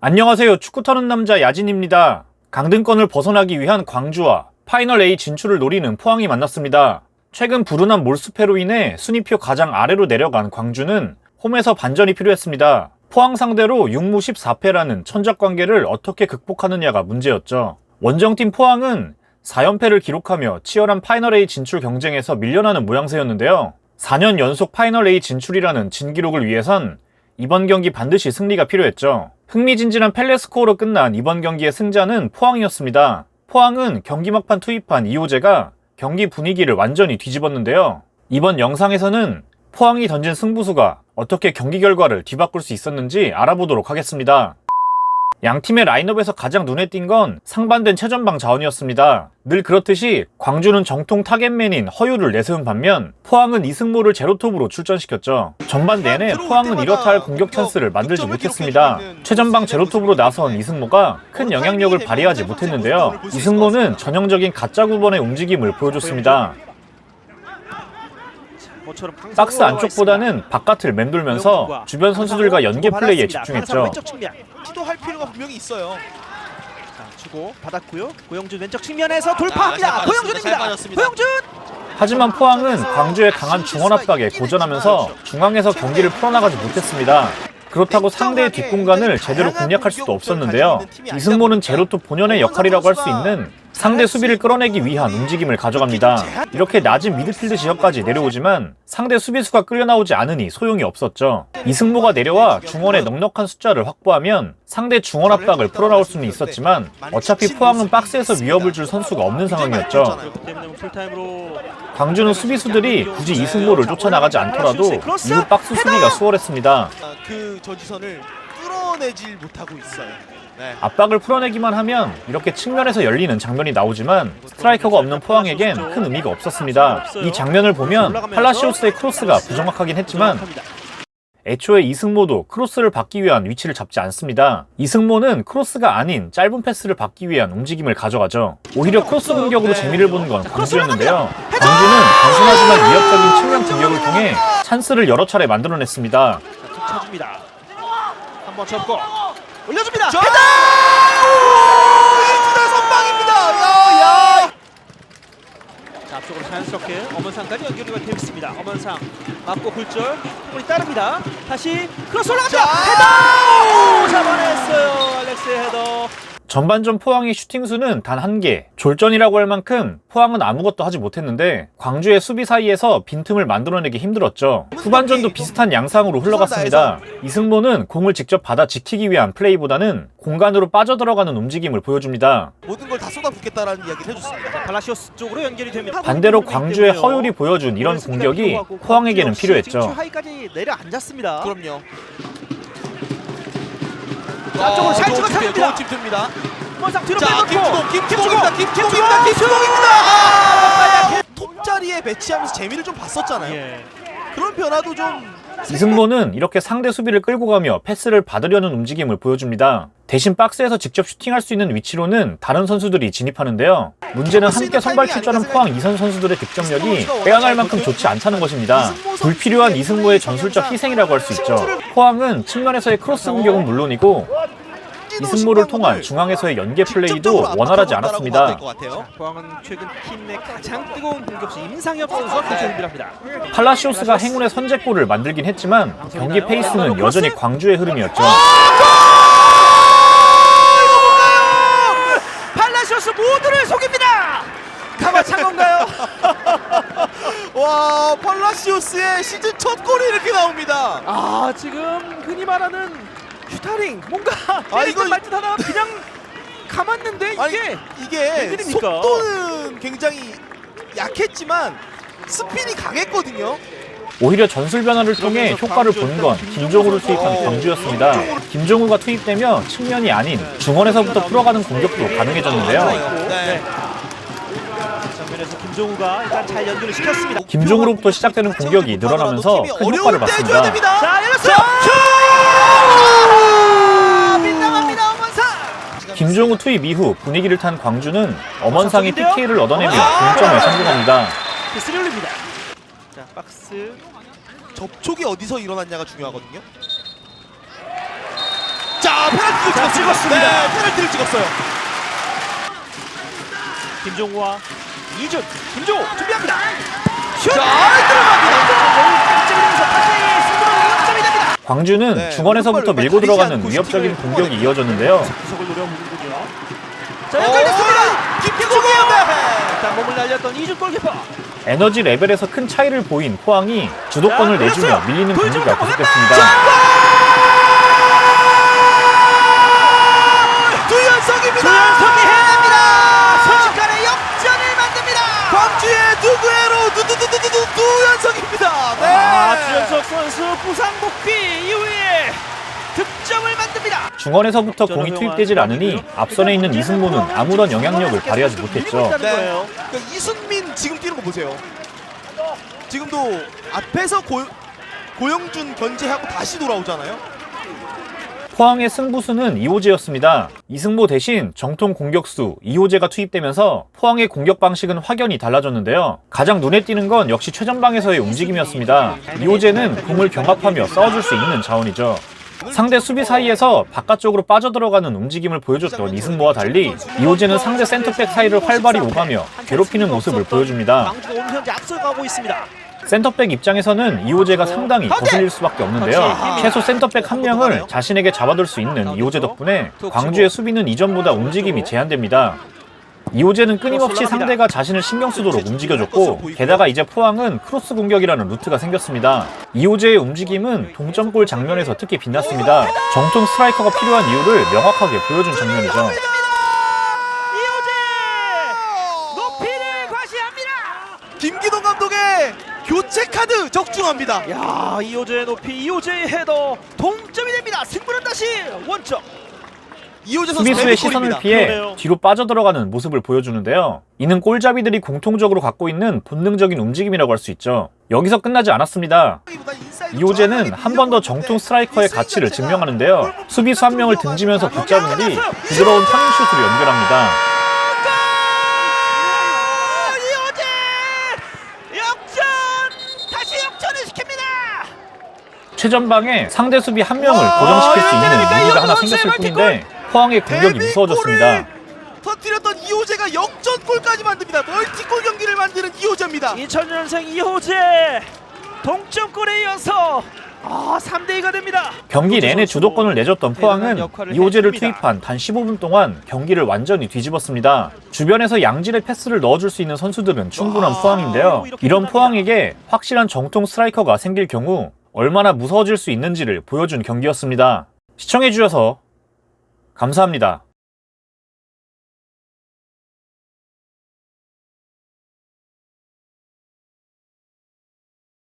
안녕하세요. 축구 터는 남자 야진입니다. 강등권을 벗어나기 위한 광주와 파이널 A 진출을 노리는 포항이 만났습니다. 최근 불운한 몰수패로 인해 순위표 가장 아래로 내려간 광주는 홈에서 반전이 필요했습니다. 포항 상대로 6무 14패라는 천적관계를 어떻게 극복하느냐가 문제였죠. 원정팀 포항은 4연패를 기록하며 치열한 파이널 A 진출 경쟁에서 밀려나는 모양새였는데요. 4년 연속 파이널 A 진출이라는 진기록을 위해선 이번 경기 반드시 승리가 필요했죠. 흥미진진한 펠레스코어로 끝난 이번 경기의 승자는 포항이었습니다. 포항은 경기 막판 투입한 이호재가 경기 분위기를 완전히 뒤집었는데요. 이번 영상에서는 포항이 던진 승부수가 어떻게 경기 결과를 뒤바꿀 수 있었는지 알아보도록 하겠습니다. 양팀의 라인업에서 가장 눈에 띈 건 상반된 최전방 자원이었습니다. 늘 그렇듯이 광주는 정통 타겟맨인 허유를 내세운 반면 포항은 이승모를 제로톱으로 출전시켰죠. 전반 내내 포항은 이렇다 할 공격 찬스를 만들지 못했습니다. 최전방 제로톱으로 나선 이승모가 큰 영향력을 발휘하지 못했는데요. 이승모는 전형적인 가짜 9번의 움직임을 보여줬습니다. 박스 안쪽보다는 바깥을 맴돌면서 주변 선수들과 연계 플레이에 집중했죠. 시도할 필요가 분명히 있어요. 자, 주고 받았고요. 고영준 왼쪽 측면에서 돌파합니다. 고영준입니다. 고영준! 하지만 포항은 광주의 강한 중원 압박에 고전하면서 중앙에서 경기를 풀어나가지 못했습니다. 그렇다고 상대의 뒷공간을 제대로 공략할 수도 없었는데요. 이승모는 제로톱 본연의 역할이라고 할 수 있는 상대 수비를 끌어내기 위한 움직임을 가져갑니다. 이렇게 낮은 미드필드 지역까지 내려오지만 상대 수비수가 끌려나오지 않으니 소용이 없었죠. 이승모가 내려와 중원의 넉넉한 숫자를 확보하면 상대 중원 압박을 풀어나올 수는 있었지만 어차피 포항은 박스에서 위협을 줄 선수가 없는 상황이었죠. 광주는 수비수들이 굳이 이승모를 쫓아나가지 않더라도 이후 박스 수비가 수월했습니다. 그 저지선을 뚫어내질 못하고 있어요. 네. 압박을 풀어내기만 하면 이렇게 측면에서 열리는 장면이 나오지만 스트라이커가 없는 포항에겐 큰 의미가 없었습니다. 이 장면을 보면 팔라시오스의 크로스가 부정확하긴 했지만 애초에 이승모도 크로스를 받기 위한 위치를 잡지 않습니다. 이승모는 크로스가 아닌 짧은 패스를 받기 위한 움직임을 가져가죠. 오히려 크로스 공격으로 재미를 보는 건 광주였는데요. 광주는 단순하지만 위협적인 측면 공격을 통해 찬스를 여러 차례 만들어냈습니다. 쳐줍니다. 한번 접고 올려줍니다. 헤더! 이준의 선방입니다. 야! 자, 앞쪽으로 자연스럽게 엄원상까지 연결이 되어 있습니다. 엄원상 맞고 굴절 공이 따릅니다. 다시 크로스 올라갑니다. 헤더! 잡아냈어요. 알렉스의 헤더. 전반전 포항의 슈팅 수는 단 1개. 졸전이라고 할 만큼 포항은 아무것도 하지 못했는데 광주의 수비 사이에서 빈틈을 만들어내기 힘들었죠. 후반전도 비슷한 양상으로 흘러갔습니다. 이승모는 공을 직접 받아 지키기 위한 플레이보다는 공간으로 빠져들어가는 움직임을 보여줍니다. 모든 걸 다 쏟아붓겠다라는 이야기를 해줬습니다. 팔라시오스 쪽으로 연결이 됩니다. 반대로 광주의 허율이 보여준 이런 공격이 포항에게는 필요했죠. 하이까지 내려앉았습니다. 그럼요. 앞쪽으로 잘 찍어탑니다. 좋은 찝듭니다. 원상 뒤로 자, 빼놓고 김주공입니다. 톱 자리에 배치하면서 재미를 좀 봤었잖아요. 예. 그런 변화도 좀. 이승모는 이렇게 상대 수비를 끌고 가며 패스를 받으려는 움직임을 보여줍니다. 대신 박스에서 직접 슈팅할 수 있는 위치로는 다른 선수들이 진입하는데요. 문제는 함께 선발 출전한 포항 이선 선수들의 득점력이 빼어날 만큼 좋지 않다는 것입니다. 불필요한 이승모의 전술적 희생이라고 할 수 있죠. 포항은 측면에서의 크로스 공격은 물론이고 이승모를 통한 중앙에서의 연계 플레이도 원활하지 않았습니다. 포항은 최근 팀 내 가장 뜨거운 공격수 임상엽 선수가 교체 준비합니다. 팔라시오스가 행운의 선제골을 만들긴 했지만 경기 페이스는 여전히 광주의 흐름이었죠. 팔라시오스 모두를 속입니다. 가마찬 건가요? 와, 팔라시오스의 시즌 첫 골이 이렇게 나옵니다. 아, 지금 흔히 말하는 슈타링 뭔가 이거 말듯 하다가 그냥 감았는데 이게 이게 웬일입니까? 속도는 굉장히 약했지만 스핀이 강했거든요. 오히려 전술 변화를 통해 효과를 본 건 김종우를 투입한 광주였습니다. 김종우가 투입되며 측면이 아닌 중원에서부터 풀어가는 공격도 가능해졌는데요. 네. 정면에서 김종우가 일단 잘 연결을 시켰습니다. 김종우로부터 시작되는 공격이 늘어나면서 큰 효과를 봤습니다. 자, 열렸어요. 빗나갑니다. 엄원상. 김종우 투입 이후 분위기를 탄 광주는 엄원상이 PK를 얻어내며 동점에 성공합니다. 패스를 올립니다. 자, 박스 접촉이 어디서 일어났냐가 중요하거든요. 자, 페널티를 자, 찍었습니다. 네, 페널티를 찍었어요. 김종우와 이준, 김종우 준비합니다. 슛! 자, 들어갑니다. 득점이면서 다시 승부는 역점이 됩니다. 광주는 네, 중원에서부터 오른발을 밀고 가리지 들어가는 않고 위협적인 슈팅을 공격이 뽑아냅니다. 이어졌는데요. 구석을 노려보는군요. 자, 연결됐습니다. 김종우요. 일단 몸을 날렸던 이준 골키퍼. 에너지 레벨에서 큰 차이를 보인 포항이 주도권을 자, 내주며 그렇죠. 밀리는 돌지로 경기가 넘어간다. 계속됐습니다. 두 연속입니다. 두연성이 해냅니다. 순식간에 역전을 만듭니다. 광주의 누구예로 두 연속입니다. 네. 주연석 선수 부상 복귀 이후에 득점을 만듭니다. 중원에서부터 공이 투입되질 않으니 앞선에 있는 이승모는 아무런 영향력을 발휘하지 못했죠. 네. 그러니까 이순민 지금 뛰는 거 보세요. 지금도 앞에서 고영준 견제하고 다시 돌아오잖아요. 포항의 승부수는 이호재였습니다. 이승모 대신 정통 공격수 이호재가 투입되면서 포항의 공격 방식은 확연히 달라졌는데요. 가장 눈에 띄는 건 역시 최전방에서의 움직임이었습니다. 이호재는 공을 경합하며 싸워줄 수 있는 자원이죠. 상대 수비 사이에서 바깥쪽으로 빠져들어가는 움직임을 보여줬던 이승모와 달리 이호재는 상대 센터백 사이를 활발히 오가며 괴롭히는 모습을 보여줍니다. 광주가 오늘 현재 앞서가고 있습니다. 센터백 입장에서는 이호재가 상당히 거슬릴 수밖에 없는데요. 최소 센터백 한 명을 자신에게 잡아둘 수 있는 이호재 덕분에 광주의 수비는 이전보다 움직임이 제한됩니다. 이호재는 끊임없이 상대가 자신을 신경 쓰도록 움직여줬고, 게다가 이제 포항은 크로스 공격이라는 루트가 생겼습니다. 이호재의 움직임은 동점골 장면에서 특히 빛났습니다. 정통 스트라이커가 필요한 이유를 명확하게 보여준 장면이죠. 이호재 높이를 과시합니다. 김기동 감독의 교체 카드 적중합니다. 야, 이호재의 높이, 이호재의 헤더 동점이 됩니다. 승부는 다시 원점. 이호재 선수 수비수의 시선을 피해 그러네요. 뒤로 빠져들어가는 모습을 보여주는데요. 이는 골잡이들이 공통적으로 갖고 있는 본능적인 움직임이라고 할 수 있죠. 여기서 끝나지 않았습니다. 이호재는 한 번 더 정통 스트라이커의 가치를 증명하는데요. 수비수 한 명을 등지면서 붙잡은 뒤 부드러운 터닝슛으로 연결합니다. 이호재 역전! 다시 역전을 시킵니다. 최전방에 상대 수비 한 명을 고정시킬 수 있는 무기가 하나 생겼을 뿐인데 포항의 공격이 무서워졌습니다. 터뜨렸던 이호재가 역전골까지 만듭니다. 멀티골 경기를 만드는 이호재입니다. 2000년생 이호재 동점골에 이어서 3대2가 됩니다. 경기 내내 주도권을 내줬던 포항은 역할을 이호재를 해줍니다. 투입한 단 15분 동안 경기를 완전히 뒤집었습니다. 주변에서 양질의 패스를 넣어줄 수 있는 선수들은 충분한 포항인데요. 이런 포항에게 확실한 정통 스트라이커가 생길 경우 얼마나 무서워질 수 있는지를 보여준 경기였습니다. 시청해주셔서 감사합니다.